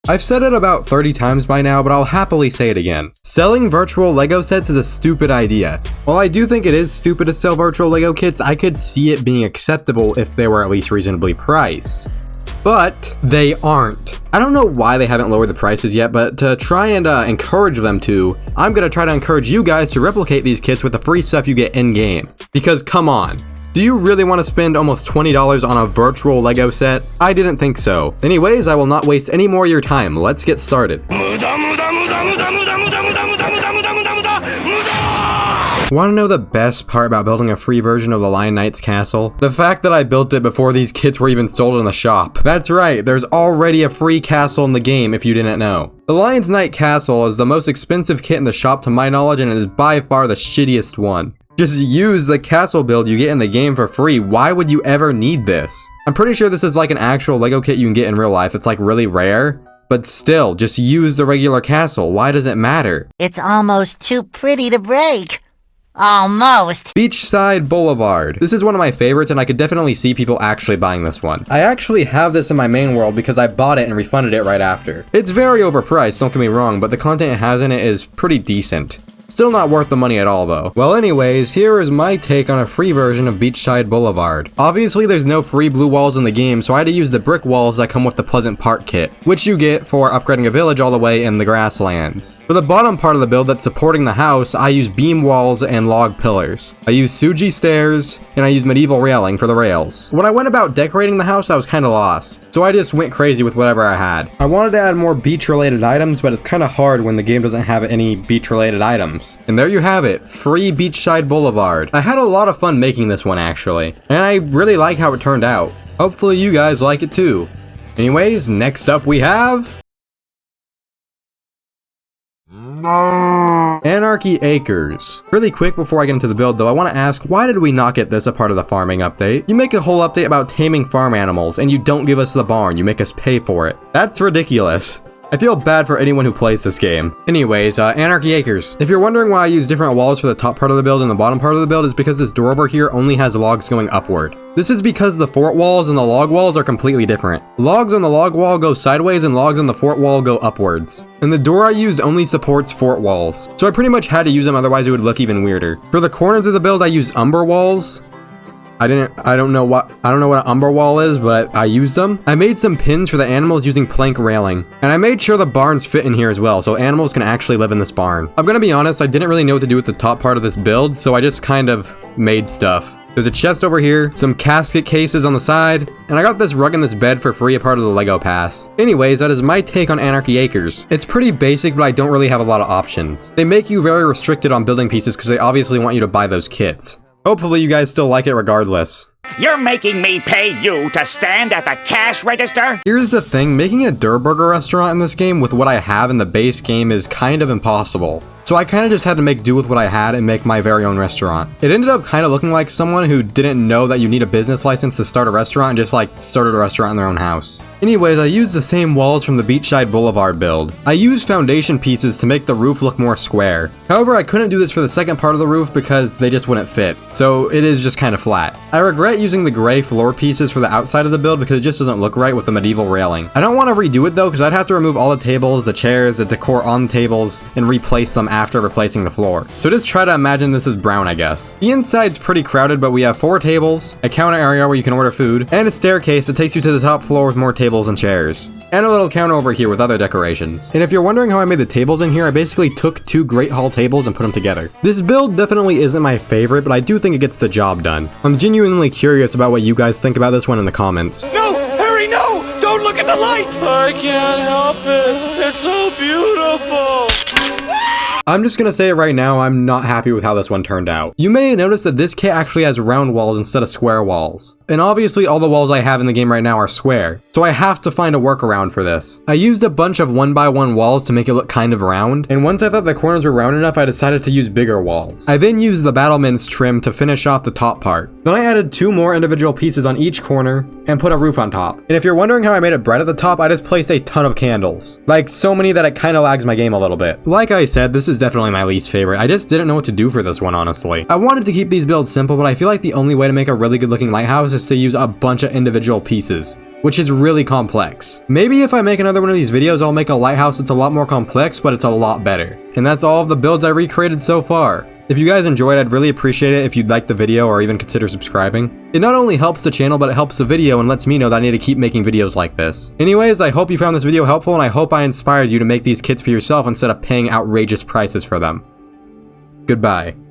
I've said it about 30 times by now, but I'll happily say it again. Selling virtual Lego sets is a stupid idea. While I do think it is stupid to sell virtual Lego kits, I could see it being acceptable if they were at least reasonably priced. But they aren't. I don't know why they haven't lowered the prices yet, but to try and encourage them to, I'm gonna try to encourage you guys to replicate these kits with the free stuff you get in-game. Because come on. Do you really want to spend almost $20 on a virtual Lego set? I didn't think so. Anyways, I will not waste any more of your time. Let's get started. Want to know the best part about building a free version of the Lion Knight's castle? The fact that I built it before these kits were even sold in the shop. That's right, there's already a free castle in the game if you didn't know. The Lion's Knight castle is the most expensive kit in the shop to my knowledge, and it is by far the shittiest one. Just use the castle build you get in the game for free. Why would you ever need this? I'm pretty sure this is like an actual Lego kit you can get in real life. It's like really rare, but still, just use the regular castle. Why does it matter? It's almost too pretty to break. Almost. Beachside Boulevard. This is one of my favorites, and I could definitely see people actually buying this one. I actually have this in my main world because I bought it and refunded it right after. It's very overpriced, don't get me wrong, but the content it has in it is pretty decent. Still not worth the money at all though. Well anyways, here is my take on a free version of Beachside Boulevard. Obviously there's no free blue walls in the game, so I had to use the brick walls that come with the Pleasant Park kit, which you get for upgrading a village all the way in the grasslands. For the bottom part of the build that's supporting the house, I use beam walls and log pillars. I use Suji stairs, and I use medieval railing for the rails. When I went about decorating the house, I was kinda lost, so I just went crazy with whatever I had. I wanted to add more beach related items, but it's kinda hard when the game doesn't have any beach related items. And there you have it, free Beachside Boulevard. I had a lot of fun making this one actually, and I really like how it turned out. Hopefully you guys like it too. Anyways, next up we have... Anarchy Acres. Really quick before I get into the build though, I want to ask, why did we not get this a part of the farming update? You make a whole update about taming farm animals, and you don't give us the barn, you make us pay for it. That's ridiculous. I feel bad for anyone who plays this game. Anyways, Anarchy Acres. If you're wondering why I use different walls for the top part of the build and the bottom part of the build, is because this door over here only has logs going upward. This is because the fort walls and the log walls are completely different. Logs on the log wall go sideways and logs on the fort wall go upwards. And the door I used only supports fort walls, so I pretty much had to use them, otherwise it would look even weirder. For the corners of the build, I used umber walls. I don't know what an umber wall is, but I used them. I made some pins for the animals using plank railing, and I made sure the barns fit in here as well, so animals can actually live in this barn. I'm gonna be honest, I didn't really know what to do with the top part of this build, so I just kind of made stuff. There's a chest over here, some casket cases on the side, and I got this rug and this bed for free, a part of the Lego Pass. Anyways, that is my take on Anarchy Acres. It's pretty basic, but I don't really have a lot of options. They make you very restricted on building pieces because they obviously want you to buy those kits. Hopefully you guys still like it regardless. You're making me pay you to stand at the cash register? Here's the thing, making a Durburger restaurant in this game with what I have in the base game is kind of impossible. So I kind of just had to make do with what I had and make my very own restaurant. It ended up kind of looking like someone who didn't know that you need a business license to start a restaurant and just like started a restaurant in their own house. Anyways, I used the same walls from the Beachside Boulevard build. I used foundation pieces to make the roof look more square. However, I couldn't do this for the second part of the roof because they just wouldn't fit. So it is just kind of flat. I regret using the gray floor pieces for the outside of the build because it just doesn't look right with the medieval railing. I don't want to redo it though because I'd have to remove all the tables, the chairs, the decor on the tables, and replace them after replacing the floor. So just try to imagine this is brown, I guess. The inside's pretty crowded, but we have 4 tables, a counter area where you can order food, and a staircase that takes you to the top floor with more tables and chairs. And a little counter over here with other decorations. And if you're wondering how I made the tables in here, I basically took 2 Great Hall tables and put them together. This build definitely isn't my favorite, but I do think it gets the job done. I'm genuinely curious about what you guys think about this one in the comments. No! Harry, no! Don't look at the light! I can't help it. It's so beautiful. I'm just gonna say it right now, I'm not happy with how this one turned out. You may notice that this kit actually has round walls instead of square walls. And obviously all the walls I have in the game right now are square, so I have to find a workaround for this. I used a bunch of 1x1 walls to make it look kind of round, and once I thought the corners were round enough, I decided to use bigger walls. I then used the battlements trim to finish off the top part. Then I added 2 more individual pieces on each corner and put a roof on top. And if you're wondering how I made it bright at the top, I just placed a ton of candles. Like so many that it kind of lags my game a little bit. Like I said, this is definitely my least favorite. I just didn't know what to do for this one, honestly. I wanted to keep these builds simple, but I feel like the only way to make a really good looking lighthouse is to use a bunch of individual pieces, which is really complex. Maybe if I make another one of these videos, I'll make a lighthouse that's a lot more complex, but it's a lot better. And that's all of the builds I recreated so far. If you guys enjoyed, I'd really appreciate it if you'd like the video or even consider subscribing. It not only helps the channel, but it helps the video and lets me know that I need to keep making videos like this. Anyways, I hope you found this video helpful, and I hope I inspired you to make these kits for yourself instead of paying outrageous prices for them. Goodbye.